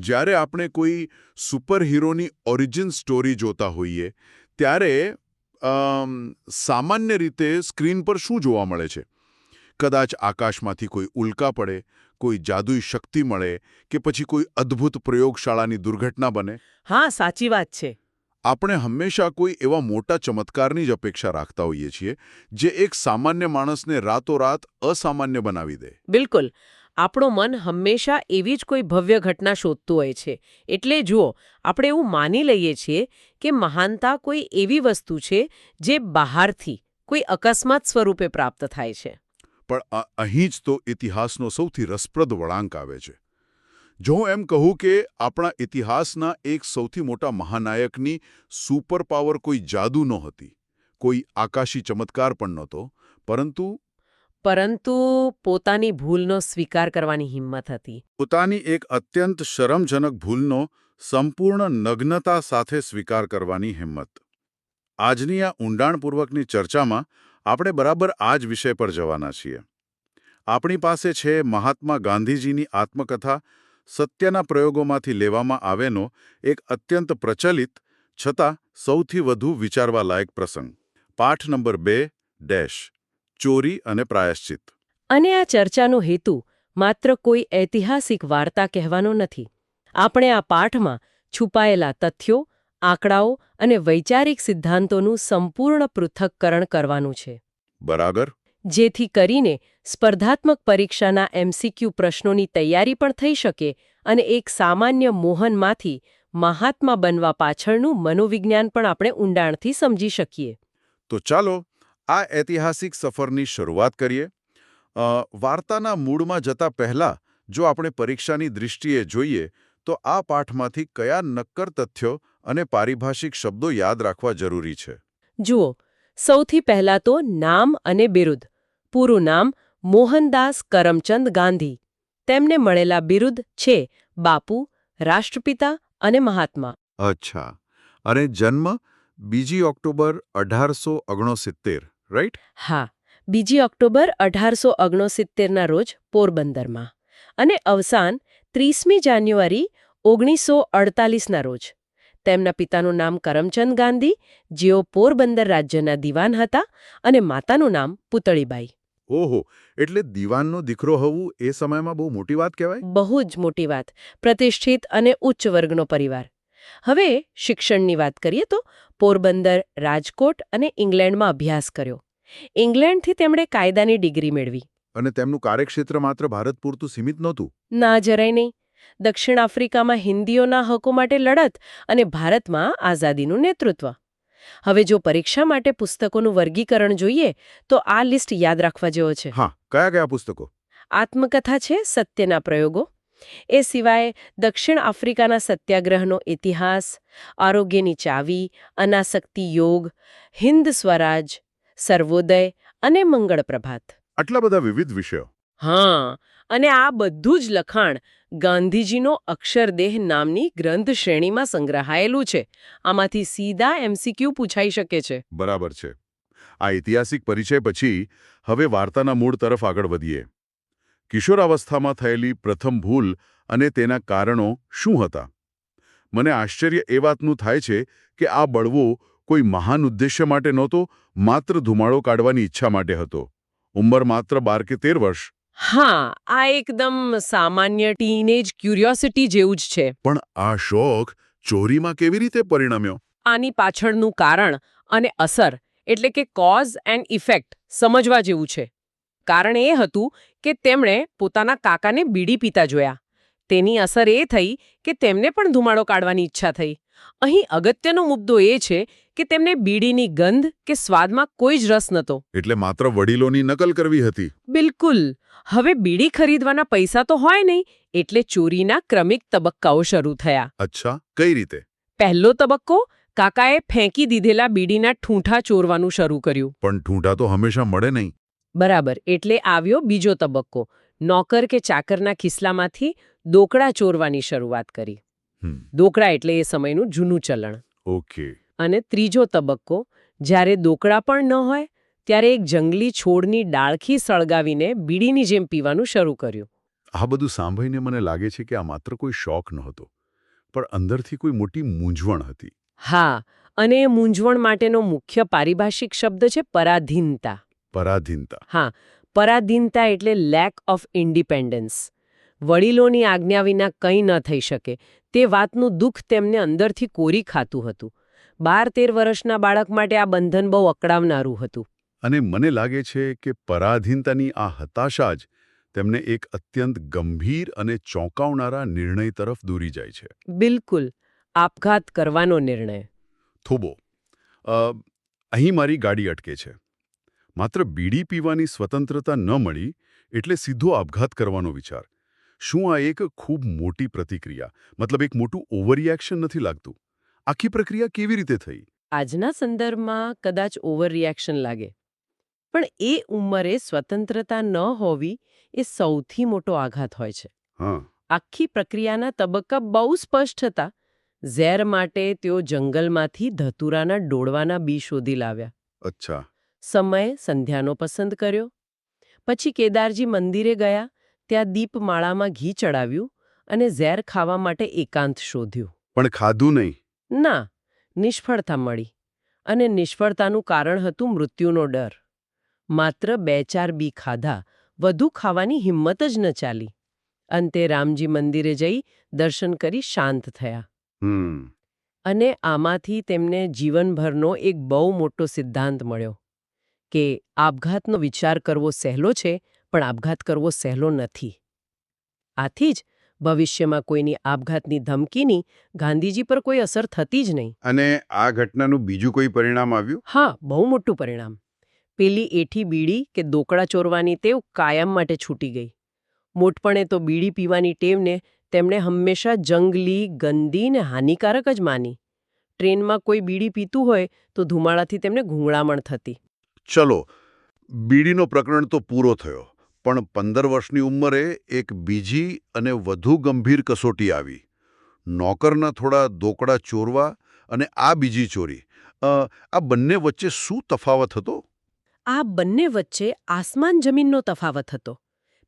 જ્યારે આપણે કોઈ સુપરહીરોની ઓરિજિન સ્ટોરી જોતા હોઈએ ત્યારે સામાન્ય રીતે સ્ક્રીન પર શું જોવા મળે છે? કદાચ આકાશમાંથી કોઈ ઉલ્કા પડે, કોઈ જાદુઈ શક્તિ મળે કે પછી કોઈ અદ્ભુત પ્રયોગશાળાની દુર્ઘટના બને. હા, સાચી વાત છે. આપણે હંમેશા કોઈ એવા મોટા ચમત્કારની જ અપેક્ષા રાખતા હોઈએ છીએ જે એક સામાન્ય માણસને રાતોરાત અસામાન્ય બનાવી દે. બિલકુલ. આપણો મન હંમેશા એવી જ કોઈ ભવ્ય ઘટના શોધતું હોય છે. એટલે જુઓ, આપણે એવું માની લઈએ છીએ કે મહાનતા કોઈ એવી વસ્તુ છે જે બહારથી કોઈ અકસ્માત સ્વરૂપે પ્રાપ્ત થાય છે. પણ અહીં જ તો ઇતિહાસનો સૌથી રસપ્રદ વળાંક આવે છે. જો હું એમ કહું કે આપણા ઇતિહાસના એક સૌથી મોટા મહાનાયકની સુપર પાવર કોઈ જાદુ નહોતી, કોઈ આકાશી ચમત્કાર પણ નહોતો, પરંતુ પોતાની ભૂલનો સ્વીકાર કરવાની હિંમત હતી. પોતાની એક અત્યંત શરમજનક ભૂલનો સંપૂર્ણ નગ્નતા સાથે સ્વીકાર કરવાની હિંમત. આજની આ ઊંડાણપૂર્વકની ચર્ચામાં આપણે બરાબર આ જ વિષય પર જવાના છીએ. આપણી પાસે છે મહાત્મા ગાંધીજીની આત્મકથા સત્યના પ્રયોગોમાંથી લેવામાં આવેનો એક અત્યંત પ્રચલિત છતાં સૌથી વધુ વિચારવા લાયક પ્રસંગ. પાઠ નંબર 2 ચોરી અને પ્રાયશ્ચિત. અને આ ચર્ચાનો હેતુ માત્ર કોઈ ઐતિહાસિક વાર્તા કહેવાનો નથી. આપણે આ પાઠમાં છુપાયેલા તથ્યો, આંકડાઓ અને વૈચારિક સિદ્ધાંતોનું સંપૂર્ણ પૃથક્કરણ કરવાનું છે. બરાબર. જેથી કરીને સ્પર્ધાત્મક પરીક્ષાના MCQ પ્રશ્નોની તૈયારી પણ થઈ શકે અને એક સામાન્ય મોહનમાંથી મહાત્મા બનવા પાછળનું મનોવિજ્ઞાન પણ આપણે ઊંડાણથી સમજી શકીએ. તો ચાલો આ ઐતિહાસિક સફરની શરૂઆત કરીએ. વાર્તાના મૂળમાં જતા પહેલા જો આપણે પરીક્ષાની દૃષ્ટિએ જોઈએ તો આ પાઠમાંથી કયા નક્કર તથ્યો અને પારિભાષિક શબ્દો યાદ રાખવા જરૂરી છે? જુઓ, સૌથી પહેલા તો નામ અને બિરુદ. પૂરું નામ મોહનદાસ કરમચંદ ગાંધી. તેમને મળેલા બિરુદ છે બાપુ, રાષ્ટ્રપિતા અને મહાત્મા. અચ્છા. અને જન્મ 2 ઓક્ટોબર 1869, રાઈટ? હા, 2 ઓક્ટોબર 1869ના રોજ પોરબંદરમાં. અને અવસાન 30મી જાન્યુઆરી 1948ના રોજ. તેમના પિતાનું નામ કરમચંદ ગાંધી, જેઓ પોરબંદર રાજ્યના દિવાન હતા, અને માતાનું નામ પુતળીબાઈ. ઓહો, એટલે દિવાનનો દીકરો હોવું એ સમયમાં બહુ મોટી વાત કહેવાય? બહુ જ મોટી વાત. પ્રતિષ્ઠિત અને ઉચ્ચ વર્ગનો પરિવાર. હવે શિક્ષણની વાત કરીએ તો પોરબંદર, રાજકોટ અને ઇંગ્લેન્ડમાં અભ્યાસ કર્યો. ઇંગ્લેન્ડથી તેમણે કાયદાની ડિગ્રી મેળવી. અને તેમનું કાર્યક્ષેત્ર માત્ર ભારત પૂરતું સીમિત નહોતું? ના, જરાય નહીં. દક્ષિણ આફ્રિકામાં હિન્દીઓના હકો માટે લડત અને ભારતમાં આઝાદીનું નેતૃત્વ. હવે જો પરીક્ષા માટે પુસ્તકોનું વર્ગીકરણ જોઈએ તો આ લિસ્ટ યાદ રાખવા જેવો છે. હા, કયા કયા પુસ્તકો? આત્મકથા છે સત્યના પ્રયોગો. એ સિવાય દક્ષિણ આફ્રિકાના સત્યાગ્રહનો ઇતિહાસ, આરોગ્યની ચાવી, અનાસક્તિ યોગ, હિન્દ સ્વરાજ, સર્વોદય અને મંગળ પ્રભાત. આટલા બધા વિવિધ વિષયો? હા, અને આ બધું જ લખાણ ગાંધીજીનો અક્ષરદેહ નામની ગ્રંથ શ્રેણીમાં સંગ્રહાયેલું છે. આમાંથી સીધા MCQ પૂછાઈ શકે છે. બરાબર છે. આ ઐતિહાસિક પરિચય પછી હવે વાર્તાના મૂળ તરફ આગળ વધીએ. કિશોરાવસ્થામાં થયેલી પ્રથમ ભૂલ અને તેના કારણો શું હતા? મને આશ્ચર્ય એ વાતનું થાય છે કે આ બળવો કોઈ મહાન ઉદ્દેશ્ય માટે નહોતો, માત્ર ધુમાડો કાઢવાની ઈચ્છા માટે હતો. ઉંમર માત્ર 12 કે 13 વર્ષ. હા, આ એકદમ સામાન્ય ટીનેજ ક્યુરિયોસિટી જેવું જ છે. પણ આ શોખ ચોરીમાં કેવી રીતે પરિણમ્યો? આની પાછળનું કારણ અને અસર એટલે કે કોઝ એન્ડ ઇફેક્ટ સમજવા જેવું છે. કારણ એ હતું કે તેમણે પોતાના કાકાને બીડી પીતા જોયા. તેની અસર એ થઈ કે તેમને પણ ધુમાડો કાઢવાની ઈચ્છા થઈ. અહીં અગત્યનો મુદ્દો એ છે કે તેમને બીડીની ગંધ કે સ્વાદમાં કોઈ જ રસ નહોતો. એટલે માત્ર વડીલોની નકલ કરવી હતી? બિલકુલ. હવે બીડી ખરીદવાના પૈસા તો હોય નહીં, એટલે ચોરીના ક્રમિક તબક્કાઓ શરૂ થયા. અચ્છા, કઈ રીતે? પહેલો તબક્કો, કાકાએ ફેંકી દીધેલા બીડીના ઠૂંઠા ચોરવાનું શરૂ કર્યું. પણ ઠૂંઠા તો હંમેશા મળે નહીં. બરાબર. એટલે આવ્યો બીજો તબક્કો. નોકર કે ચાકરના ખિસ્સામાંથી દોકડા ચોરવાની શરૂઆત કરી. દોકડા એટલે એ સમયનું જૂનું ચલણ. ઓકે. અને ત્રીજો તબક્કો, જ્યારે દોકડા પણ ન હોય ત્યારે એક જંગલી છોડની ડાળખી સળગાવીને બીડીની જેમ પીવાનું શરૂ કર્યું. આ બધું સાંભળીને મને લાગે છે કે આ માત્ર કોઈ શોખ નહોતો, પણ અંદરથી કોઈ મોટી મૂંઝવણ હતી. હા, અને એ મૂંઝવણ માટેનો મુખ્ય પારિભાષિક શબ્દ છે પરાધીનતા. પરાધીનતા. હા, પરાધીનતા એટલે લેક ઓફ ઇન્ડિપેન્ડન્સ. વડીલોની આજ્ઞા વિના કંઈ ન થઈ શકે તે વાતનું દુઃખ તેમને અંદરથી કોરી ખાતું હતું. 12-13 વર્ષના બાળક માટે આ બંધન બહુ અકળાવનારું હતું. અને મને લાગે છે કે પરાધીનતાની આ હતાશા જ તેમને એક અત્યંત ગંભીર અને ચોંકાવનારા નિર્ણય તરફ દોરી જાય છે. બિલકુલ, આપઘાત કરવાનો નિર્ણય. થોભો, અહીં મારી ગાડી અટકે છે. માત્ર બીડી પીવાની સ્વતંત્રતા ન મળી એટલે સીધો આપઘાત કરવાનો વિચાર. શું આ એક ખૂબ મોટી પ્રતિક્રિયા, મતલબ એક મોટું ઓવરરિએક્શન નથી લાગતું? આખી પ્રક્રિયા કેવી રીતે થઈ? આજના સંદર્ભમાં કદાચ ઓવર રિએક્શન લાગે, પણ એ ઉંમરે સ્વતંત્રતા ન હોવી એ સૌથી મોટો આઘાત હોય છે. હા. આખી પ્રક્રિયાના તબક્કા બહુ સ્પષ્ટ હતા. ઝેર માટે તેઓ જંગલમાંથી ધતુરાના ડોળવાના બી શોધી લાવ્યા. અચ્છા. સમય સંધ્યાનો પસંદ કર્યો. પછી કેદારજી મંદિરે ગયા, ત્યાં દીપમાળામાં ઘી ચડાવ્યું અને ઝેર ખાવા માટે એકાંત શોધ્યું. પણ ખાધું નહીં. ના, નિષ્ફળતા મળી. અને નિષ્ફળતાનું કારણ હતું મૃત્યુનો ડર. માત્ર 2-4 બી ખાધા, વધુ ખાવાની હિંમત જ ન ચાલી. અંતે રામજી મંદિરે જઈ દર્શન કરી શાંત થયા. અને આમાંથી તેમને જીવનભરનો એક બહુ મોટો સિદ્ધાંત મળ્યો કે આપઘાતનો વિચાર કરવો સહેલો છે, પણ આપઘાત કરવો સહેલો નથી. આથી જ ભવિષ્યમાં કોઈની આપઘાતની ધમકીની ગાંધીજી પર કોઈ અસર થતી જ નહીં. અને આ ઘટનાનું બીજું કોઈ પરિણામ આવ્યું? હા, બહુ મોટું પરિણામ. પેલી એઠી બીડી કે દોકડા ચોરવાની ટેવ કાયમ માટે છૂટી ગઈ. મોટપણે તો બીડી પીવાની ટેવને તેમણે હંમેશા જંગલી, ગંદી ને હાનિકારક જ માની. ટ્રેનમાં કોઈ બીડી પીતું હોય તો ધુમાડાથી તેમને ગૂંગળામણ થતી. ચલો, બીડીનો પ્રકરણ તો પૂરો થયો, પણ 15 વર્ષની ઉંમરે એક બીજી અને વધુ ગંભીર કસોટી આવી. નોકરના થોડા દોકડા ચોરવા અને આ બીજી ચોરી. આ બંને વચ્ચે શું તફાવત હતો? આ બંને વચ્ચે આસમાન જમીનનો તફાવત હતો.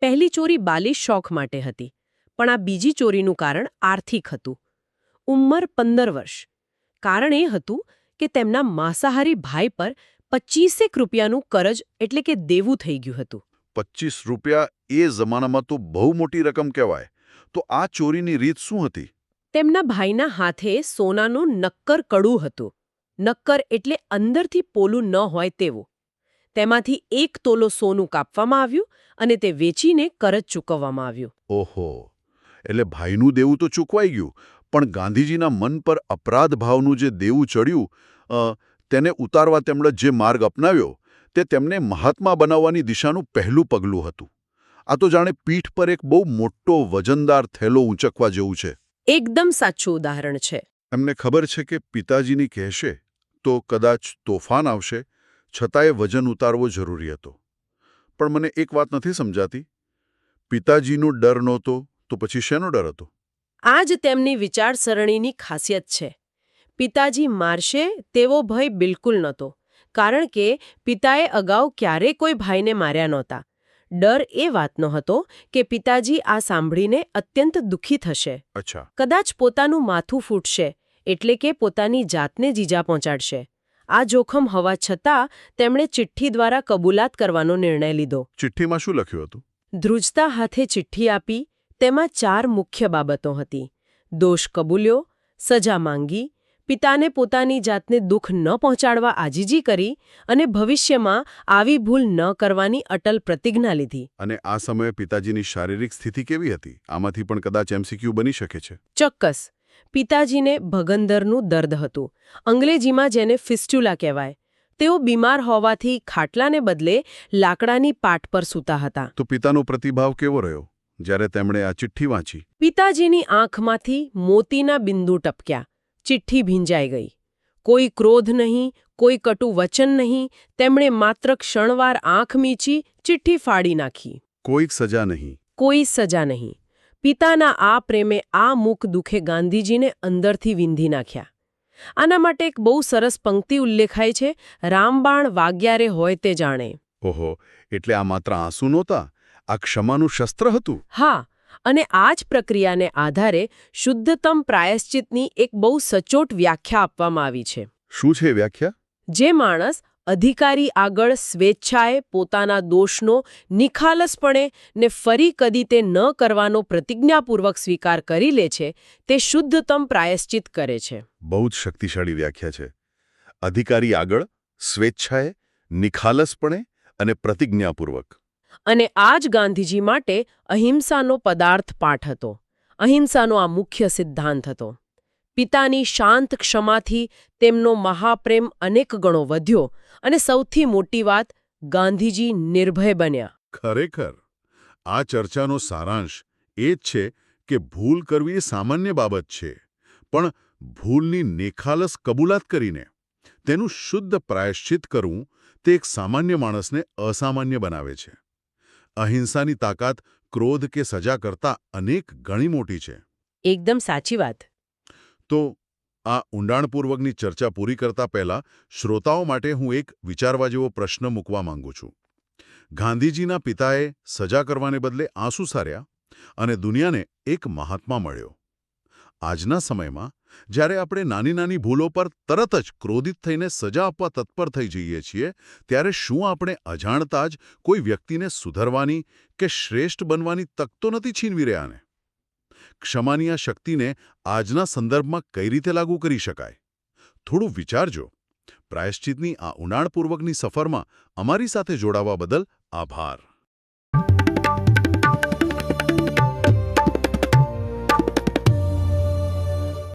પહેલી ચોરી બાલિશ શોખ માટે હતી, પણ આ બીજી ચોરીનું કારણ આર્થિક હતું. ઉંમર 15 વર્ષ. કારણ એ હતું કે તેમના માંસાહારી ભાઈ પર 25 રૂપિયાનું કરજ એટલે કે દેવું થઈ ગયું હતું. 25 રૂપિયા એ જમાનામાં તો બહુ મોટી રકમ કહેવાય. તો આ ચોરીની રીત શું હતી? તેમના ભાઈના હાથે સોનાનું નક્કર કડું હતું. નક્કર એટલે અંદરથી પોલું ન હોય તેવું. તેમાંથી 1 તોલો સોનું કાપવામાં આવ્યું અને તે વેચીને કરજ ચૂકવવામાં આવ્યું. ઓહો, એટલે ભાઈનું દેવું તો ચૂકવાઈ ગયું, પણ ગાંધીજીના મન પર અપરાધ ભાવનું જે દેવું ચડ્યું તેને ઉતારવા તેમણે જે માર્ગ અપનાવ્યો તે તેમને મહાત્મા બનાવવાની દિશાનું પહેલું પગલું હતું. આ તો જાણે પીઠ પર એક બહુ મોટો વજનદાર થેલો ઊંચકવા જેવું છે. એકદમ સાચું ઉદાહરણ છે. એમને ખબર છે કે પિતાજીની કહેશે તો કદાચ તોફાન આવશે, છતાંય વજન ઉતારવો જરૂરી હતો. પણ મને એક વાત નથી સમજાતી. પિતાજીનો ડર નહોતો તો પછી શેનો ડર હતો? આ જ તેમની વિચારસરણીની ખાસિયત છે. પિતાજી મારશે તેવો ભય બિલકુલ નહોતો, કારણ કે પિતાએ અગાઉ ક્યારેય કોઈ ભાઈને માર્યા નહોતા. ડર એ વાતનો હતો કે પિતાજી આ સાંભળીને અત્યંત દુઃખી થશે. અચ્છા. કદાચ પોતાનું માથું ફૂટશે, એટલે કે પોતાની જાતને જ ઈજા પહોંચાડશે. આ જોખમ હોવા છતાં તેમણે ચિઠ્ઠી દ્વારા કબૂલાત કરવાનો નિર્ણય લીધો. ચિઠ્ઠીમાં શું લખ્યું હતું? ધ્રુજતા હાથે ચિઠ્ઠી આપી. તેમાં 4 મુખ્ય બાબતો હતી. દોષ કબૂલ્યો, સજા માંગી, પિતાને પોતાની જાતને દુઃખ ન પહોંચાડવા આજીજી કરી અને ભવિષ્યમાં આવી ભૂલ ન કરવાની અટલ પ્રતિજ્ઞા લીધી. અને આ સમયે પિતાજીની શારીરિક સ્થિતિ કેવી હતી? આમાંથી પણ કદાચ એમસીક્યુ બની શકે છે. ચોક્કસ. પિતાજીને ભગંદરનું દર્દ હતું. અંગ્રેજીમાં જેને ફિસ્ટ્યુલા કહેવાય. તેઓ બીમાર હોવાથી ખાટલાને બદલે લાકડાની પાટ પર સૂતા હતા. તો પિતાનો પ્રતિભાવ કેવો રહ્યો જ્યારે તેમણે આ ચિઠ્ઠી વાંચી? પિતાજીની આંખમાંથી મોતીના બિંદુ ટપક્યા. ચિઠ્ઠી ભીંજાઈ ગઈ. કોઈ ક્રોધ નહીં, કોઈ કટુ વચન નહીં. તેમણે માત્ર ક્ષણવાર આંખ મીચી ચિઠ્ઠી ફાડી નાખી. કોઈક સજા નહીં. કોઈ સજા નહીં. પિતાના આ પ્રેમે આ મૂક દુઃખે ગાંધીજીને અંદરથી વિંધી નાખ્યા. આના માટે એક બહુ સરસ પંક્તિ ઉલ્લેખાય છે, રામબાણ વાગ્યારે હોય તે જાણે. ઓહો, એટલે આ માત્ર આંસુ નહોતા, આ ક્ષમાનું શસ્ત્ર હતું. હા, અને આ જ પ્રક્રિયાને આધારે શુદ્ધતમ પ્રાયશ્ચિતની એક બહુ સચોટ વ્યાખ્યા આપવામાં આવી છે. શું છે વ્યાખ્યા? જે માણસ અધિકારી આગળ સ્વેચ્છાએ પોતાના દોષનો નિખાલસપણે ને ફરી કદી તે ન કરવાનો પ્રતિજ્ઞાપૂર્વક સ્વીકાર કરી લે છે, તે શુદ્ધતમ પ્રાયશ્ચિત કરે છે. બહુ જ શક્તિશાળી વ્યાખ્યા છે. અધિકારી આગળ સ્વેચ્છાએ, નિખાલસપણે અને પ્રતિજ્ઞાપૂર્વક. અને આ જ ગાંધીજી માટે અહિંસાનો પદાર્થ પાઠ હતો. અહિંસાનો આ મુખ્ય સિદ્ધાંત હતો. પિતાની શાંત ક્ષમાથી તેમનો મહાપ્રેમ અનેક ગણો વધ્યો અને સૌથી મોટી વાત, ગાંધીજી નિર્ભય બન્યા. ખરેખર આ ચર્ચાનો સારાંશ એ જ છે કે ભૂલ કરવી એ સામાન્ય બાબત છે, પણ ભૂલની નિખાલસ કબૂલાત કરીને તેનું શુદ્ધ પ્રાયશ્ચિત કરવું તે એક સામાન્ય માણસને અસામાન્ય બનાવે છે. અહિંસાની તાકાત ક્રોધ કે સજા કરતાં અનેક ગણી મોટી છે. એકદમ સાચી વાત. તો આ ઊંડાણપૂર્વકની ચર્ચા પૂરી કરતા પહેલા શ્રોતાઓ માટે હું એક વિચારવા જેવો પ્રશ્ન મૂકવા માંગુ છું. ગાંધીજીના પિતાએ સજા કરવાને બદલે આંસુ સાર્યા અને દુનિયાને એક મહાત્મા મળ્યો. આજના સમયમાં જ્યારે આપણે નાની નાની ભૂલો પર તરત જ ક્રોધિત થઈને સજા આપવા તત્પર થઈ જઈએ છીએ, ત્યારે શું આપણે અજાણતા જ કોઈ વ્યક્તિને સુધરવાની કે શ્રેષ્ઠ બનવાની તક તો નથી છીનવી રહ્યાને? ક્ષમાની આ શક્તિને આજના સંદર્ભમાં કઈ રીતે લાગુ કરી શકાય? થોડું વિચારજો. પ્રાયશ્ચિતની આ ઊંડાણપૂર્વકની સફરમાં અમારી સાથે જોડાવા બદલ આભાર.